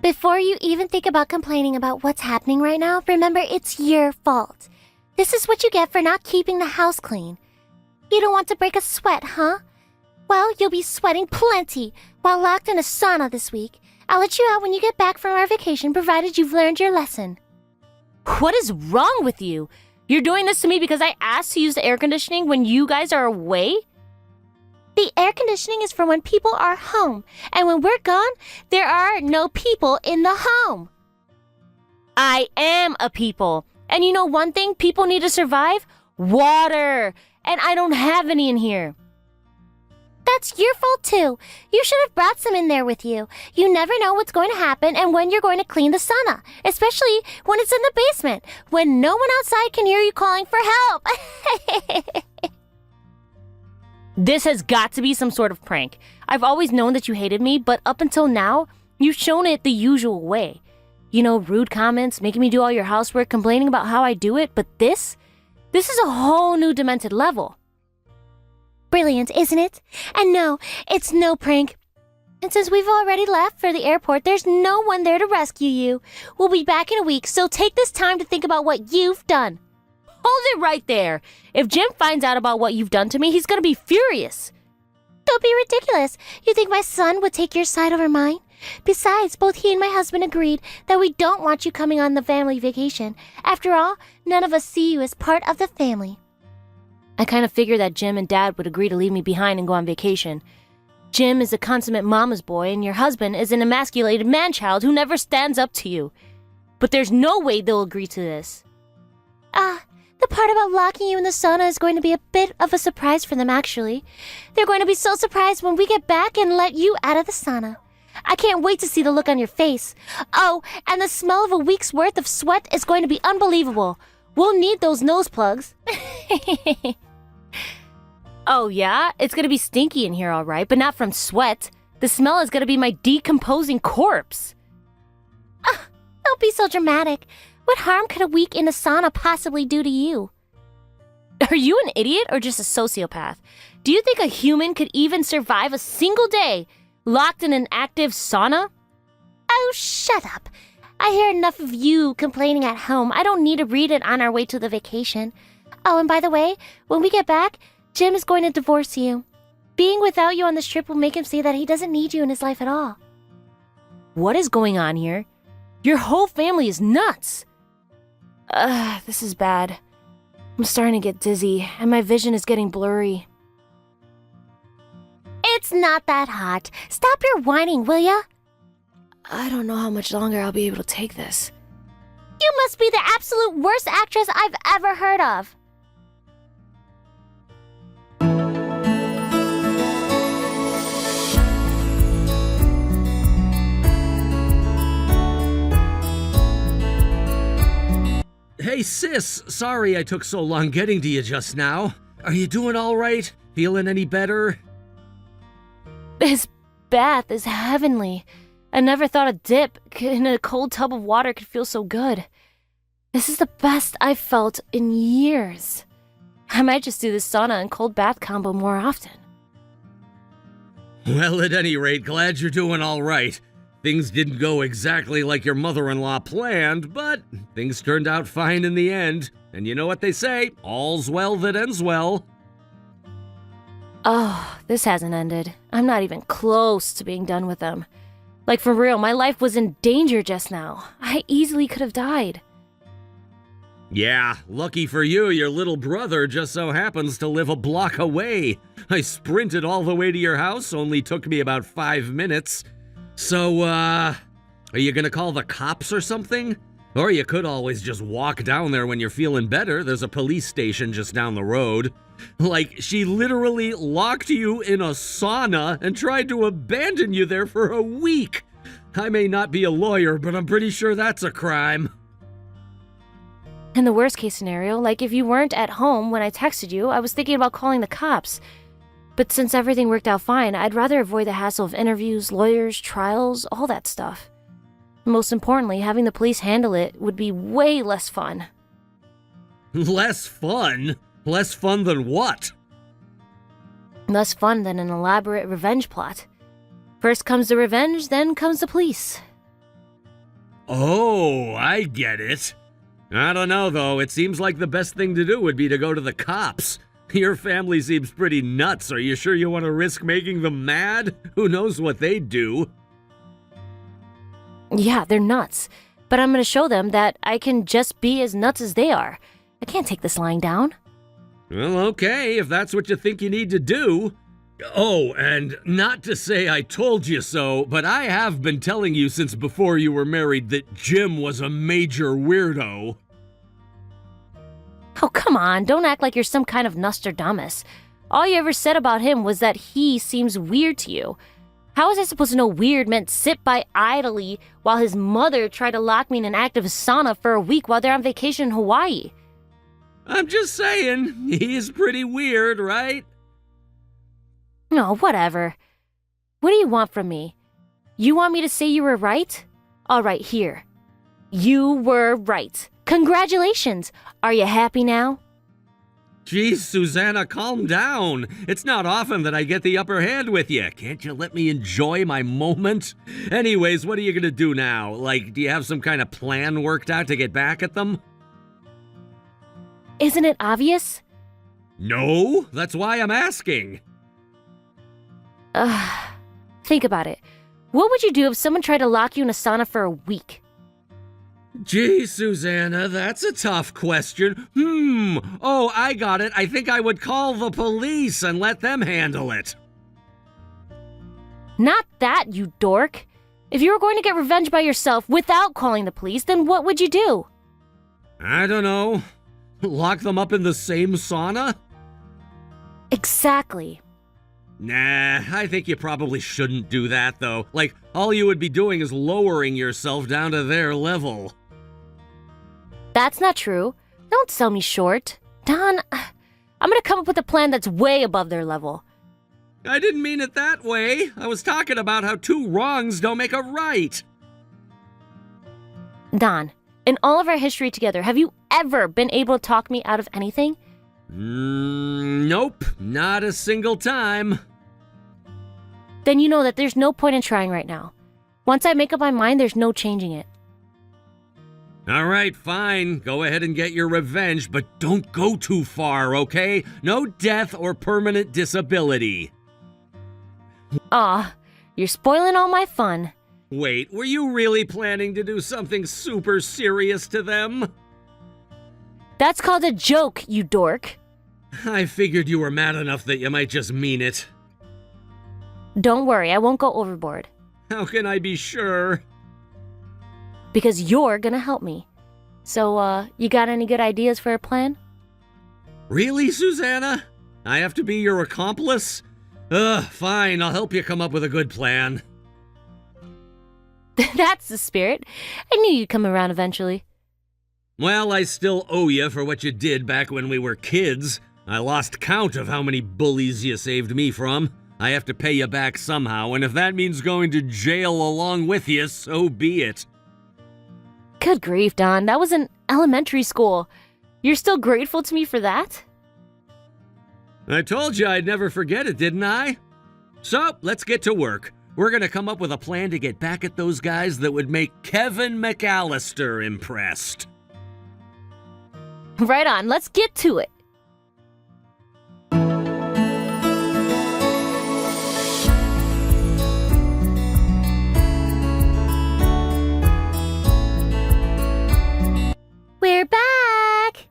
Before you even think about complaining about what's happening right now, remember it's your fault. This is what you get for not keeping the house clean. You don't want to break a sweat, huh? Well, you'll be sweating plenty while locked in a sauna this week. I'll let you out when you get back from our vacation, provided you've learned your lesson. What is wrong with you? You're doing this to me because I asked to use the air conditioning when you guys are away? The air conditioning is for when people are home, and when we're gone, there are no people in the home. I am a people. And you know one thing people need to survive? Water. And I don't have any in here. That's your fault too. You should have brought some in there with you. You never know what's going to happen and when you're going to clean the sauna, especially when it's in the basement, when no one outside can hear you calling for help. This has got to be some sort of prank. I've always known that you hated me, but up until now, you've shown it the usual way. You know, rude comments, making me do all your housework, complaining about how I do it, but this is a whole new demented level. Brilliant, isn't it? And no, it's no prank. And since we've already left for the airport, there's no one there to rescue you. We'll be back in a week, so take this time to think about what you've done. Hold it right there. If Jim finds out about what you've done to me, he's gonna be furious. Don't be ridiculous. You think my son would take your side over mine? Besides, both he and my husband agreed that we don't want you coming on the family vacation. After all, none of us see you as part of the family. I kind of figured that Jim and Dad would agree to leave me behind and go on vacation. Jim is a consummate mama's boy, and your husband is an emasculated man-child who never stands up to you. But there's no way they'll agree to this. The part about locking you in the sauna is going to be a bit of a surprise for them, actually. They're going to be so surprised when we get back and let you out of the sauna. I can't wait to see the look on your face. Oh, and the smell of a week's worth of sweat is going to be unbelievable. We'll need those nose plugs. Oh yeah? It's gonna be stinky in here, alright, but not from sweat. The smell is gonna be my decomposing corpse. Don't be so dramatic. What harm could a week in a sauna possibly do to you? Are you an idiot or just a sociopath? Do you think a human could even survive a single day locked in an active sauna? Oh, shut up. I hear enough of you complaining at home. I don't need to read it on our way to the vacation. Oh, and by the way, when we get back, Jim is going to divorce you. Being without you on this trip will make him see that he doesn't need you in his life at all. What is going on here? Your whole family is nuts. This is bad. I'm starting to get dizzy, and my vision is getting blurry. It's not that hot. Stop your whining, will ya? I don't know how much longer I'll be able to take this. You must be the absolute worst actress I've ever heard of. Hey sis, sorry I took so long getting to you just now. Are you doing all right? Feeling any better? This bath is heavenly. I never thought a dip in a cold tub of water could feel so good. This is the best I've felt in years. I might just do this sauna and cold bath combo more often. Well, at any rate, glad you're doing all right. Things didn't go exactly like your mother-in-law planned, but things turned out fine in the end. And you know what they say, all's well that ends well. Oh, this hasn't ended. I'm not even close to being done with them. Like, for real, my life was in danger just now. I easily could have died. Yeah, lucky for you, your little brother just so happens to live a block away. I sprinted all the way to your house, only took me about 5 minutes. So, are you gonna call the cops or something? Or you could always just walk down there when you're feeling better. There's a police station just down the road. Like, she literally locked you in a sauna and tried to abandon you there for a week. I may not be a lawyer, but I'm pretty sure that's a crime. In the worst case scenario, like if you weren't at home when I texted you, I was thinking about calling the cops. But since everything worked out fine, I'd rather avoid the hassle of interviews, lawyers, trials, all that stuff. Most importantly, having the police handle it would be way less fun. Less fun? Less fun than what? Less fun than an elaborate revenge plot. First comes the revenge, then comes the police. Oh, I get it. I don't know, though. It seems like the best thing to do would be to go to the cops. Your family seems pretty nuts. Are you sure you want to risk making them mad? Who knows what they'd do? Yeah, they're nuts. But I'm gonna show them that I can just be as nuts as they are. I can't take this lying down. Well, okay, if that's what you think you need to do. Oh, and not to say I told you so, but I have been telling you since before you were married that Jim was a major weirdo. Oh, come on, don't act like you're some kind of Nostradamus. All you ever said about him was that he seems weird to you. How was I supposed to know weird meant sit by idly while his mother tried to lock me in an active sauna for a week while they're on vacation in Hawaii? I'm just saying, he's pretty weird, right? No, whatever. What do you want from me? You want me to say you were right? All right, here. You were right. Congratulations! Are you happy now? Geez, Susanna, calm down. It's not often that I get the upper hand with you. Can't you let me enjoy my moment? Anyways, what are you gonna do now? Like, do you have some kind of plan worked out to get back at them? Isn't it obvious? No, that's why I'm asking. Think about it. What would you do if someone tried to lock you in a sauna for a week? Gee, Susanna, that's a tough question. Oh, I got it. I think I would call the police and let them handle it. Not that, you dork. If you were going to get revenge by yourself without calling the police, then what would you do? I don't know. Lock them up in the same sauna? Exactly. Nah, I think you probably shouldn't do that, though. Like, all you would be doing is lowering yourself down to their level. That's not true. Don't sell me short. Don, I'm gonna come up with a plan that's way above their level. I didn't mean it that way. I was talking about how two wrongs don't make a right. Don, in all of our history together, have you ever been able to talk me out of anything? Nope, not a single time. Then you know that there's no point in trying right now. Once I make up my mind, there's no changing it. All right, fine. Go ahead and get your revenge, but don't go too far, okay? No death or permanent disability. Aw, you're spoiling all my fun. Wait, were you really planning to do something super serious to them? That's called a joke, you dork. I figured you were mad enough that you might just mean it. Don't worry, I won't go overboard. How can I be sure? Because you're gonna help me. So, you got any good ideas for a plan? Really, Susanna? I have to be your accomplice? Fine, I'll help you come up with a good plan. That's the spirit. I knew you'd come around eventually. Well, I still owe you for what you did back when we were kids. I lost count of how many bullies you saved me from. I have to pay you back somehow, and if that means going to jail along with you, so be it. Good grief, Don. That was in elementary school. You're still grateful to me for that? I told you I'd never forget it, didn't I? So, let's get to work. We're gonna come up with a plan to get back at those guys that would make Kevin McAllister impressed. Right on, let's get to it. We're back!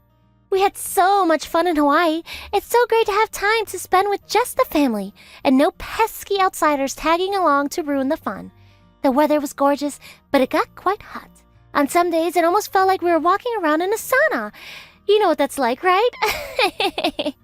We had so much fun in Hawaii. It's so great to have time to spend with just the family and no pesky outsiders tagging along to ruin the fun. The weather was gorgeous, but it got quite hot. On some days, it almost felt like we were walking around in a sauna. You know what that's like, right? Hey!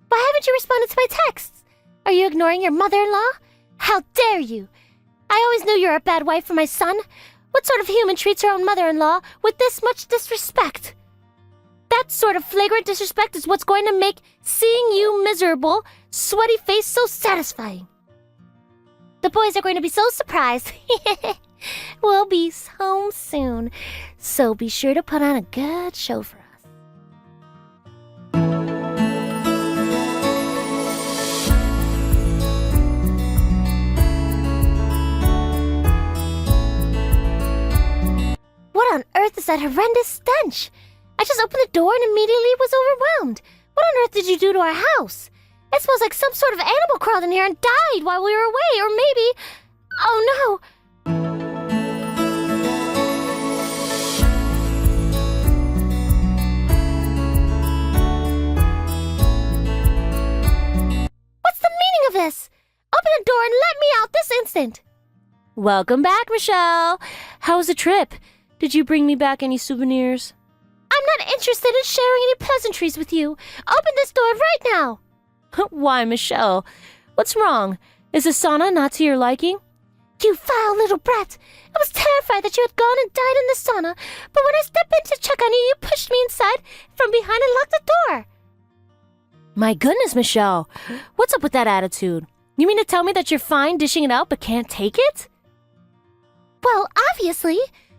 Why haven't you responded to my texts? Are you ignoring your mother-in-law? How dare you! I always knew you were a bad wife for my son. What sort of human treats her own mother-in-law with this much disrespect? That sort of flagrant disrespect is what's going to make seeing you miserable, sweaty face so satisfying. The boys are going to be so surprised. We'll be home soon, so be sure to put on a good show for us. What on earth is that horrendous stench? I just opened the door and immediately was overwhelmed. What on earth did you do to our house? It smells like some sort of animal crawled in here and died while we were away, or maybe... Oh no! What's the meaning of this? Open the door and let me out this instant! Welcome back, Michelle. How was the trip? Did you bring me back any souvenirs? I'm not interested in sharing any pleasantries with you. Open this door right now! Why, Michelle? What's wrong? Is the sauna not to your liking? You vile little brat! I was terrified that you had gone and died in the sauna, but when I stepped in to check on you, you pushed me inside from behind and locked the door. My goodness, Michelle. What's up with that attitude? You mean to tell me that you're fine dishing it out but can't take it? Well, obviously.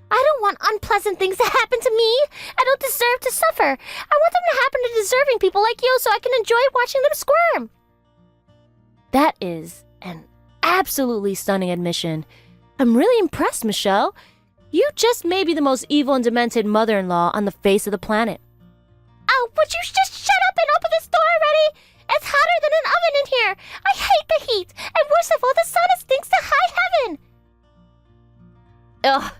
I don't want unpleasant things to happen to me. I don't deserve to suffer. I want them to happen to deserving people like you so I can enjoy watching them squirm. That is an absolutely stunning admission. I'm really impressed, Michelle. You just may be the most evil and demented mother-in-law on the face of the planet. Oh, would you just shut up and open this door already? It's hotter than an oven in here. I hate the heat. And worst of all, the sauna stinks to high heaven. Ugh,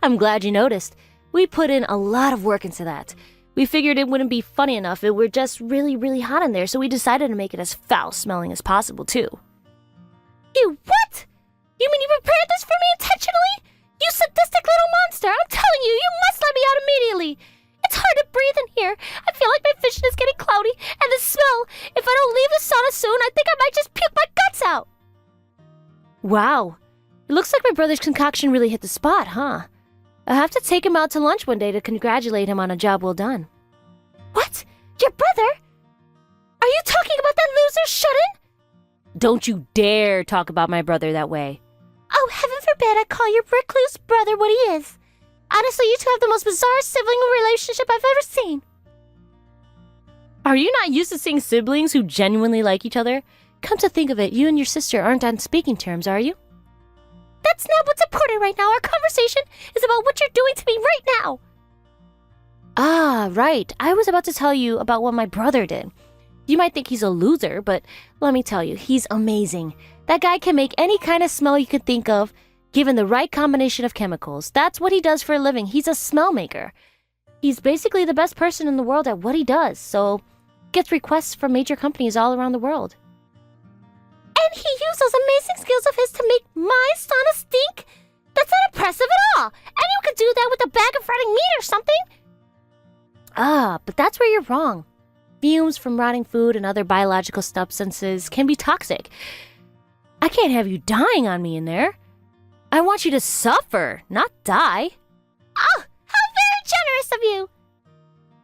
I'm glad you noticed. We put in a lot of work into that. We figured it wouldn't be funny enough if we're just really, really hot in there, so we decided to make it as foul-smelling as possible, too. You what? You mean you prepared this for me intentionally? You sadistic little monster! I'm telling you, you must let me out immediately! It's hard to breathe in here. I feel like my vision is getting cloudy, and the smell. If I don't leave the sauna soon, I think I might just puke my guts out. Wow. It looks like my brother's concoction really hit the spot, huh? I'll have to take him out to lunch one day to congratulate him on a job well done. What? Your brother? Are you talking about that loser shut-in? Don't you dare talk about my brother that way. Oh, heaven forbid I call your recluse brother what he is. Honestly, you two have the most bizarre sibling relationship I've ever seen. Are you not used to seeing siblings who genuinely like each other? Come to think of it, you and your sister aren't on speaking terms, are you? That's not what's important right now. Our conversation is about what you're doing to me right now. Ah, right. I was about to tell you about what my brother did. You might think he's a loser, but let me tell you, he's amazing. That guy can make any kind of smell you could think of, given the right combination of chemicals. That's what he does for a living. He's a smell maker. He's basically the best person in the world at what he does, so gets requests from major companies all around the world. And he used those amazing skills of his to make my sauna stink? That's not impressive at all. Anyone could do that with a bag of rotting meat or something. Ah, but that's where you're wrong. Fumes from rotting food and other biological substances can be toxic. I can't have you dying on me in there. I want you to suffer, not die. Oh, how very generous of you.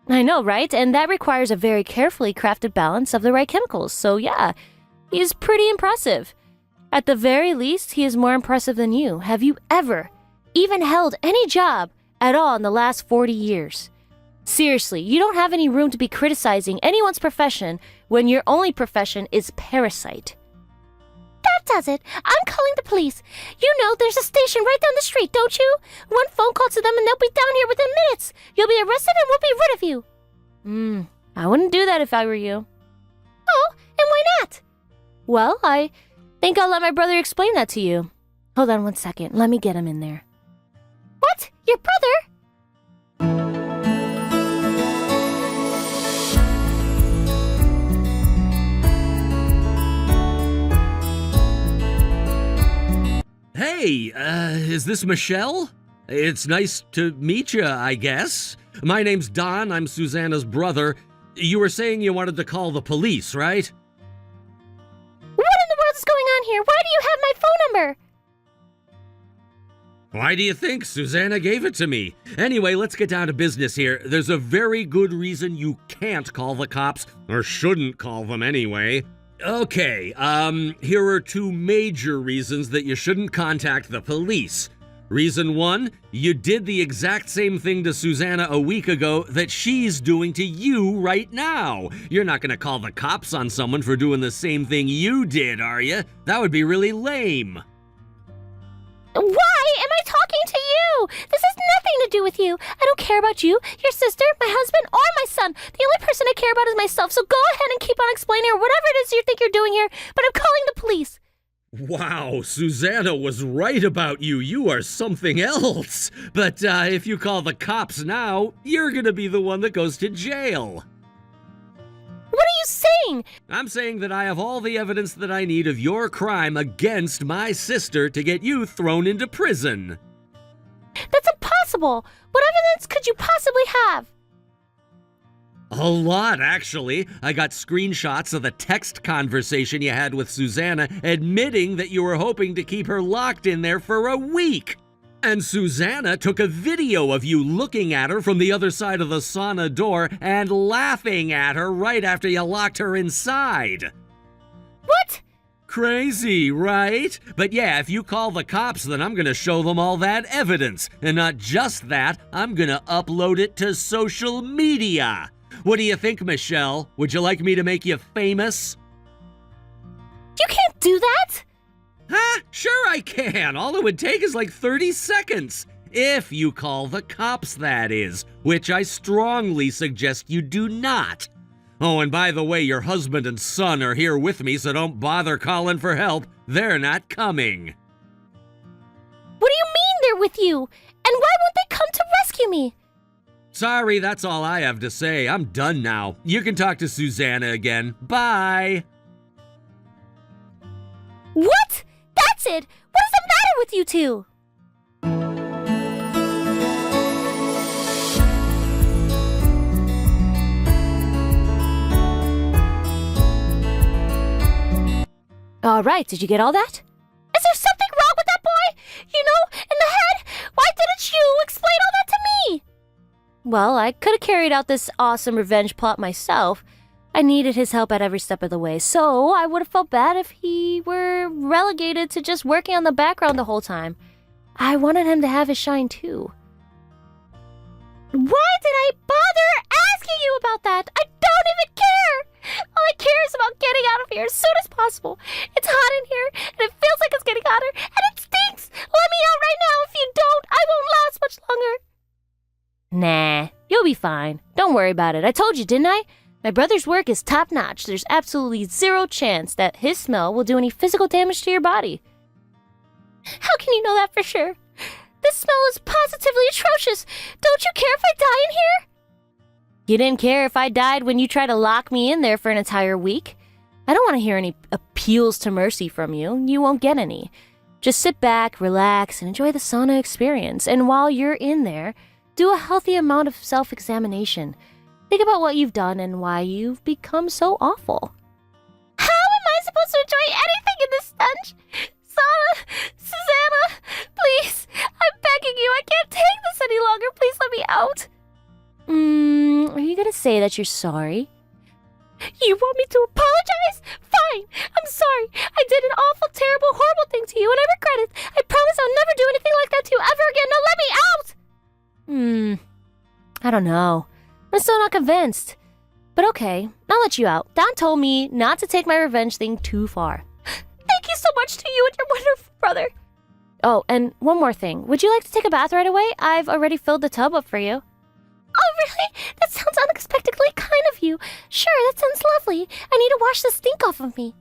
I know, right? And that requires a very carefully crafted balance of the right chemicals. So yeah, he's pretty impressive. At the very least, he is more impressive than you. Have you ever even held any job at all in the last 40 years? Seriously, you don't have any room to be criticizing anyone's profession when your only profession is parasite. That does it. I'm calling the police. You know there's a station right down the street, don't you? One phone call to them and they'll be down here within minutes. You'll be arrested and we'll be rid of you. I wouldn't do that if I were you. Oh, and why not? Well, I think I'll let my brother explain that to you. Hold on one second. Let me get him in there. What? Your brother? Hey, is this Michelle? It's nice to meet you, I guess. My name's Don. I'm Susanna's brother. You were saying you wanted to call the police, right? What in the world is going on here? Why do you have my phone number? Why do you think Susanna gave it to me? Anyway, let's get down to business here. There's a very good reason you can't call the cops, or shouldn't call them anyway. Okay, here are two major reasons that you shouldn't contact the police. Reason 1, you did the exact same thing to Susanna a week ago that she's doing to you right now. You're not gonna call the cops on someone for doing the same thing you did, are you? That would be really lame. Why am I talking to you? This has nothing to do with you. I don't care about you, your sister, my husband, or my son. The only person I care about is myself, so go ahead and keep on explaining or whatever it is you think you're doing here, but I'm calling the police. Wow, Susanna was right about you. You are something else. But if you call the cops now, you're gonna be the one that goes to jail. What are you saying? I'm saying that I have all the evidence that I need of your crime against my sister to get you thrown into prison. That's impossible. What evidence could you possibly have? A lot, actually. I got screenshots of the text conversation you had with Susanna admitting that you were hoping to keep her locked in there for a week. And Susanna took a video of you looking at her from the other side of the sauna door and laughing at her right after you locked her inside. What? Crazy, right? But yeah, if you call the cops, then I'm gonna show them all that evidence. And not just that, I'm gonna upload it to social media. What do you think, Michelle? Would you like me to make you famous? You can't do that! Huh? Sure I can. All it would take is like 30 seconds. If you call the cops, that is. Which I strongly suggest you do not. Oh, and by the way, your husband and son are here with me, so don't bother calling for help. They're not coming. What do you mean they're with you? And why won't they come to rescue me? Sorry, that's all I have to say. I'm done now. You can talk to Susanna again. Bye. What? That's it! What is the matter with you two? All right, did you get all that? Is there something wrong with that boy? You know, in the head? Why didn't you explain all that to me? Well, I could have carried out this awesome revenge plot myself. I needed his help at every step of the way, so I would have felt bad if he were relegated to just working on the background the whole time. I wanted him to have his shine too. Why did I bother asking you about that? I don't even care! All I care is about getting out of here as soon as possible. It's hot in here, and it feels like it's getting hotter, and it stinks! Let me out right now! If you don't, I won't last much longer! Nah, you'll be fine. Don't worry about it. I told you, didn't I? My brother's work is top-notch. There's absolutely zero chance that his smell will do any physical damage to your body. How can you know that for sure? This smell is positively atrocious. Don't you care if I die in here? You didn't care if I died when you tried to lock me in there for an entire week. I don't want to hear any appeals to mercy from you. You won't get any. Just sit back, relax, and enjoy the sauna experience. And while you're in there, do a healthy amount of self-examination. Think about what you've done and why you've become so awful. How am I supposed to enjoy anything in this stench? Susanna, please, I'm begging you. I can't take this any longer. Please let me out. Are you gonna say that you're sorry? You want me to apologize? Fine, I'm sorry. I did an awful, terrible, horrible thing to you, and I regret it. I promise I'll never do anything like that to you ever again. Now let me out! I don't know. I'm still not convinced. But okay, I'll let you out. Don told me not to take my revenge thing too far. Thank you so much to you and your wonderful brother. Oh, and one more thing. Would you like to take a bath right away? I've already filled the tub up for you. Oh, really? That sounds unexpectedly kind of you. Sure, that sounds lovely. I need to wash the stink off of me.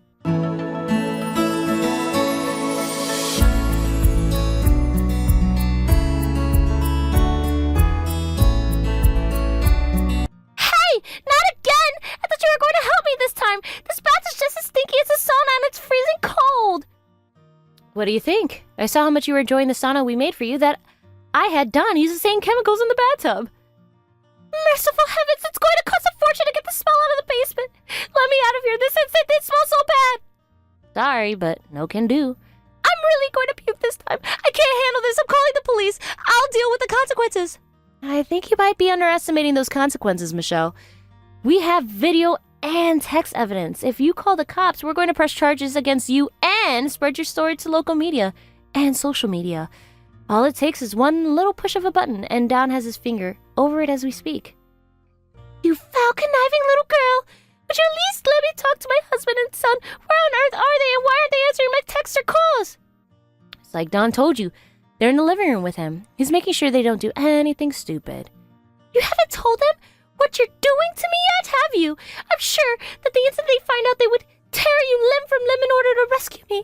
Hey, not again! I thought you were going to help me this time. This bath is just as stinky as a sauna and it's freezing cold. What do you think? I saw how much you were enjoying the sauna we made for you that I had Don use the same chemicals in the bathtub. Merciful heavens, it's going to cost a fortune to get the smell out of the basement. Let me out of here this instant. It smells so bad. Sorry, but no can do. I'm really going to puke this time. I can't handle this. I'm calling the police. I'll deal with the consequences. I think you might be underestimating those consequences, Michelle. We have video and text evidence. If you call the cops, we're going to press charges against you and spread your story to local media and social media. All it takes is one little push of a button, and Don has his finger over it as we speak. You foul, conniving little girl! Would you at least let me talk to my husband and son? Where on earth are they, and why aren't they answering my texts or calls? It's like Don told you. They're in the living room with him. He's making sure they don't do anything stupid. You haven't told them what you're doing to me yet, have you? I'm sure that the instant they find out, they would tear you limb from limb in order to rescue me.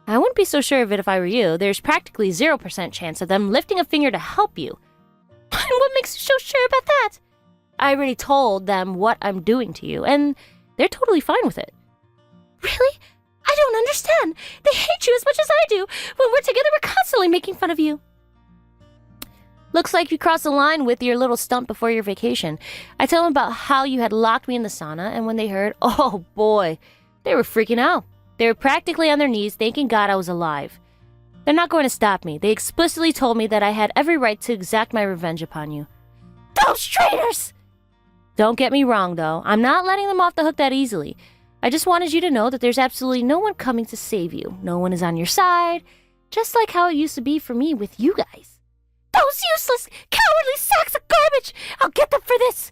I wouldn't be so sure of it if I were you. There's practically 0% chance of them lifting a finger to help you. And what makes you so sure about that? I already told them what I'm doing to you, and they're totally fine with it. Really? I don't understand. They hate you as much as I do. When we're together, we're constantly making fun of you. Looks like you crossed the line with your little stunt before your vacation. I told them about how you had locked me in the sauna, and when they heard, oh boy, they were freaking out. They were practically on their knees, thanking God I was alive. They're not going to stop me. They explicitly told me that I had every right to exact my revenge upon you. Those traitors! Don't get me wrong, though. I'm not letting them off the hook that easily. I just wanted you to know that there's absolutely no one coming to save you. No one is on your side, just like how it used to be for me with you guys. Those useless, cowardly sacks of garbage! I'll get them for this!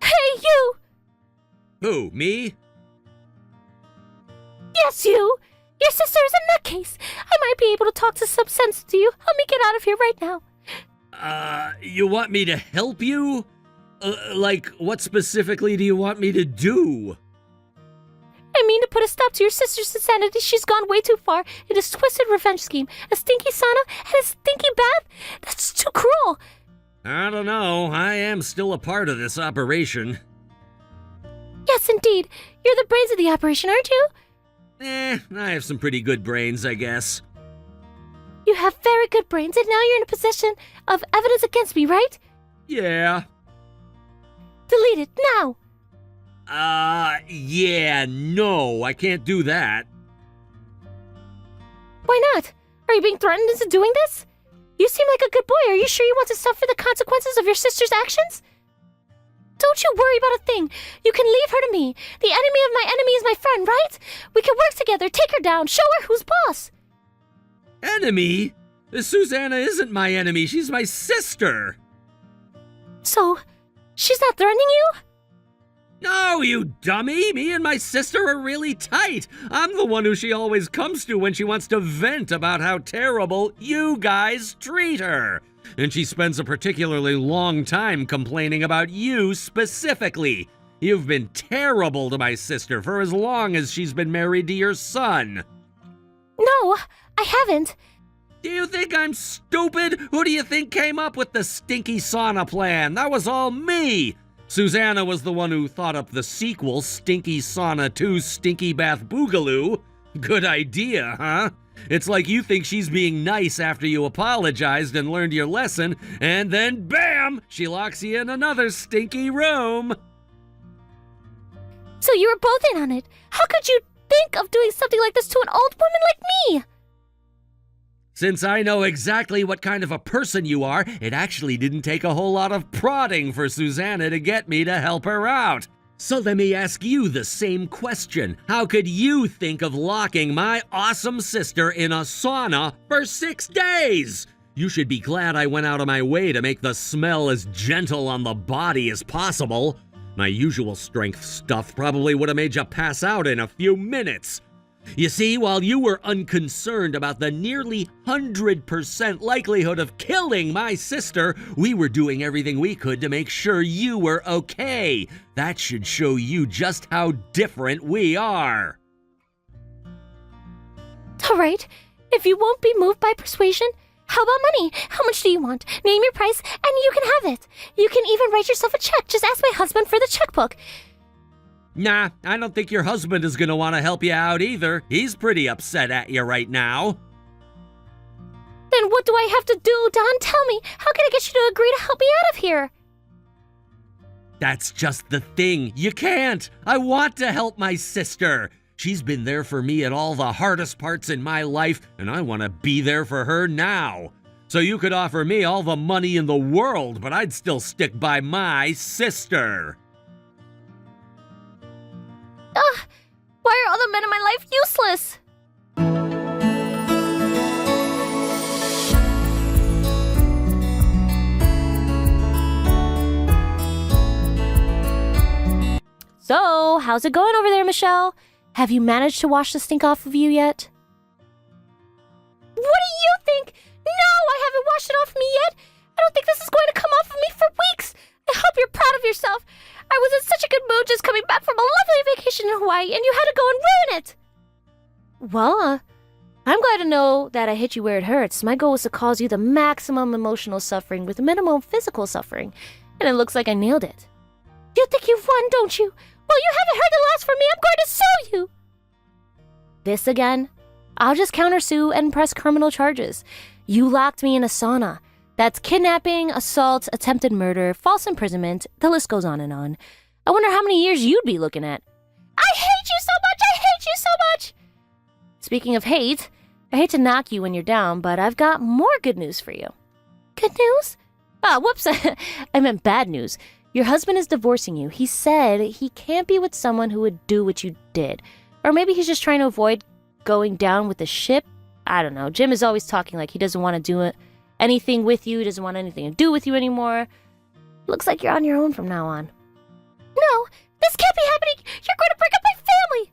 Hey, you! Who, me? Yes, you! Your sister is a nutcase! I might be able to talk to some sense to you. Let me get out of here right now. You want me to help you? Like, what specifically do you want me to do? I mean to put a stop to your sister's insanity. She's gone way too far in this twisted revenge scheme. A stinky sauna and a stinky bath? That's too cruel. I don't know. I am still a part of this operation. Yes, indeed. You're the brains of the operation, aren't you? I have some pretty good brains, I guess. You have very good brains, and now you're in a possession of evidence against me, right? Yeah. Delete it, now! Yeah, no, I can't do that. Why not? Are you being threatened into doing this? You seem like a good boy. Are you sure you want to suffer the consequences of your sister's actions? Don't you worry about a thing. You can leave her to me. The enemy of my enemy is my friend, right? We can work together, take her down, show her who's boss. Enemy? Susanna isn't my enemy. She's my sister. So, she's not threatening you? No, you dummy! Me and my sister are really tight. I'm the one who she always comes to when she wants to vent about how terrible you guys treat her. And she spends a particularly long time complaining about you specifically. You've been terrible to my sister for as long as she's been married to your son. No, I haven't. Do you think I'm stupid? Who do you think came up with the stinky sauna plan? That was all me. Susanna was the one who thought up the sequel, Stinky Sauna 2 Stinky Bath Boogaloo. Good idea, huh? It's like you think she's being nice after you apologized and learned your lesson, and then BAM! She locks you in another stinky room. So you were both in on it. How could you think of doing something like this to an old woman like me? Since I know exactly what kind of a person you are, it actually didn't take a whole lot of prodding for Susanna to get me to help her out. So let me ask you the same question. How could you think of locking my awesome sister in a sauna for 6 days? You should be glad I went out of my way to make the smell as gentle on the body as possible. My usual strength stuff probably would have made you pass out in a few minutes. You see, while you were unconcerned about the nearly 100% likelihood of killing my sister, we were doing everything we could to make sure you were okay. That should show you just how different we are. All right, if you won't be moved by persuasion, how about money? How much do you want? Name your price, and you can have it. You can even write yourself a check. Just ask my husband for the checkbook. Nah, I don't think your husband is gonna want to help you out either. He's pretty upset at you right now. Then what do I have to do, Don? Tell me. How can I get you to agree to help me out of here? That's just the thing. You can't. I want to help my sister. She's been there for me at all the hardest parts in my life, and I want to be there for her now. So you could offer me all the money in the world, but I'd still stick by my sister. Ugh, why are all the men in my life useless? So, how's it going over there, Michelle? Have you managed to wash the stink off of you yet? What do you think? No, I haven't washed it off of me yet. I don't think this is going to come off of me for weeks. I hope you're proud of yourself. I was in such a good mood just coming back from a lovely vacation in Hawaii, and you had to go and ruin it. Well, I'm glad to know that I hit you where it hurts. My goal was to cause you the maximum emotional suffering with minimal physical suffering, and it looks like I nailed it. You think you've won, don't you? Well, you haven't heard the last from me. I'm going to sue you. This again? I'll just countersue and press criminal charges. You locked me in a sauna. That's kidnapping, assault, attempted murder, false imprisonment. The list goes on and on. I wonder how many years you'd be looking at. I hate you so much! I hate you so much! Speaking of hate, I hate to knock you when you're down, but I've got more good news for you. Good news? Ah, whoops. I meant bad news. Your husband is divorcing you. He said he can't be with someone who would do what you did. Or maybe he's just trying to avoid going down with the ship. I don't know. Jim is always talking like he doesn't want to do anything with you. He doesn't want anything to do with you anymore. Looks like you're on your own from now on. No, this can't be happening. You're going to break up my family.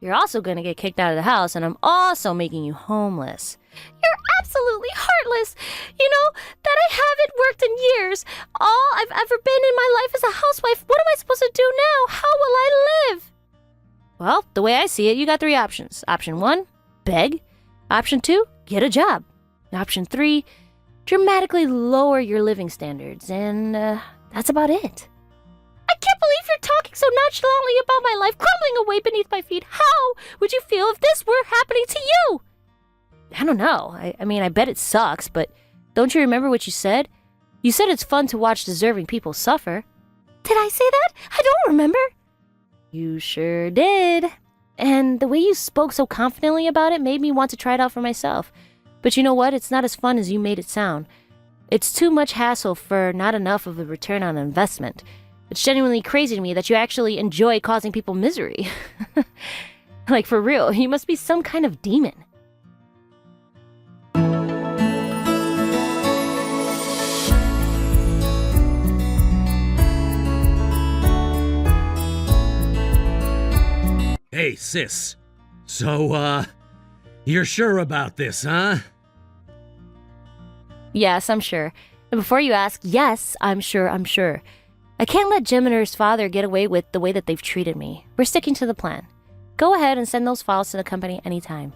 You're also going to get kicked out of the house, and I'm also making you homeless. You're absolutely heartless. You know, that I haven't worked in years. All I've ever been in my life is a housewife. What am I supposed to do now? How will I live? Well, the way I see it, you got 3 options. Option 1, beg. Option 2, get a job. Option 3, dramatically lower your living standards. And that's about it. I can't believe you're talking so nonchalantly about my life crumbling away beneath my feet. How would you feel if this were happening to you? I don't know. I mean, I bet it sucks, but don't you remember what you said? You said it's fun to watch deserving people suffer. Did I say that? I don't remember. You sure did. And the way you spoke so confidently about it made me want to try it out for myself. But you know what? It's not as fun as you made it sound. It's too much hassle for not enough of a return on investment. It's genuinely crazy to me that you actually enjoy causing people misery. Like, for real, you must be some kind of demon. Hey, sis. So, you're sure about this, huh? Yes, I'm sure. And before you ask, yes, I'm sure. I can't let Jim and his father get away with the way that they've treated me. We're sticking to the plan. Go ahead and send those files to the company anytime.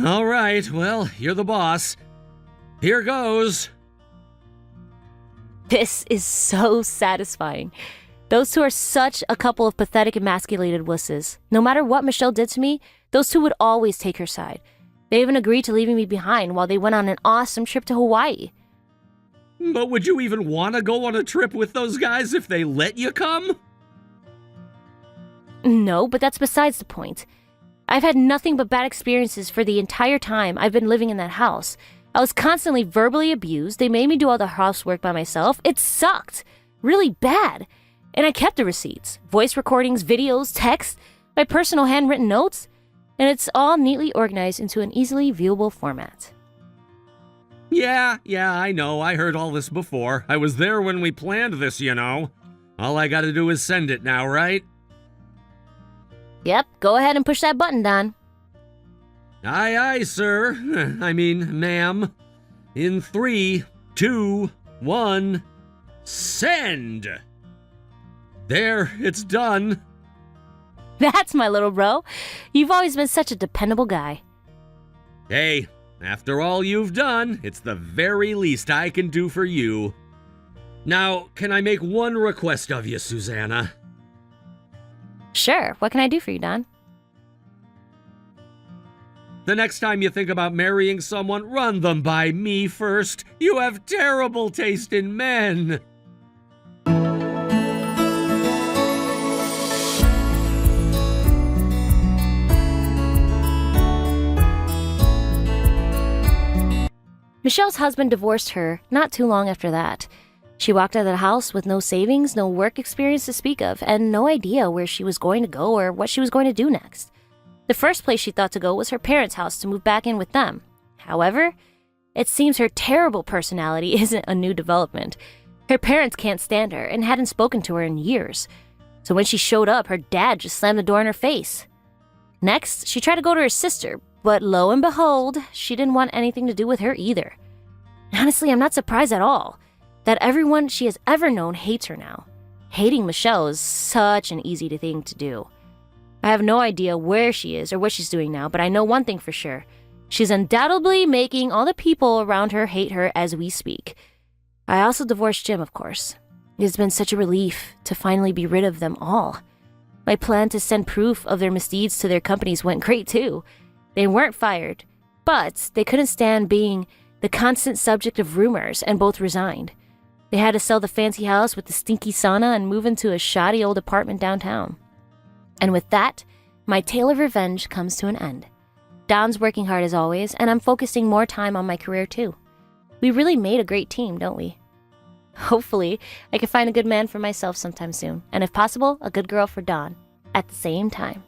All right, well, you're the boss. Here goes. This is so satisfying. Those two are such a couple of pathetic, emasculated wusses. No matter what Michelle did to me, those two would always take her side. They even agreed to leaving me behind while they went on an awesome trip to Hawaii. But would you even want to go on a trip with those guys if they let you come? No, but that's besides the point. I've had nothing but bad experiences for the entire time I've been living in that house. I was constantly verbally abused. They made me do all the housework by myself. It sucked. Really bad. And I kept the receipts. Voice recordings, videos, texts, my personal handwritten notes. And it's all neatly organized into an easily viewable format. Yeah, I know. I heard all this before. I was there when we planned this, you know. All I gotta do is send it now, right? Yep, go ahead and push that button, Don. Aye, aye, sir. I mean, ma'am. In 3, 2, 1, send! There, it's done. That's my little bro. You've always been such a dependable guy. Hey, after all you've done, it's the very least I can do for you. Now, can I make one request of you, Susanna? Sure, what can I do for you, Don? The next time you think about marrying someone, run them by me first. You have terrible taste in men. Michelle's husband divorced her not too long after that. She walked out of the house with no savings, no work experience to speak of, and no idea where she was going to go or what she was going to do next. The first place she thought to go was her parents' house to move back in with them. However, it seems her terrible personality isn't a new development. Her parents can't stand her and hadn't spoken to her in years. So when she showed up, her dad just slammed the door in her face. Next, she tried to go to her sister, but lo and behold, she didn't want anything to do with her either. Honestly, I'm not surprised at all that everyone she has ever known hates her now. Hating Michelle is such an easy thing to do. I have no idea where she is or what she's doing now, but I know one thing for sure. She's undoubtedly making all the people around her hate her as we speak. I also divorced Jim, of course. It has been such a relief to finally be rid of them all. My plan to send proof of their misdeeds to their companies went great too. They weren't fired, but they couldn't stand being the constant subject of rumors and both resigned. They had to sell the fancy house with the stinky sauna and move into a shoddy old apartment downtown. And with that, my tale of revenge comes to an end. Don's working hard as always, and I'm focusing more time on my career too. We really made a great team, don't we? Hopefully, I can find a good man for myself sometime soon, and if possible, a good girl for Don at the same time.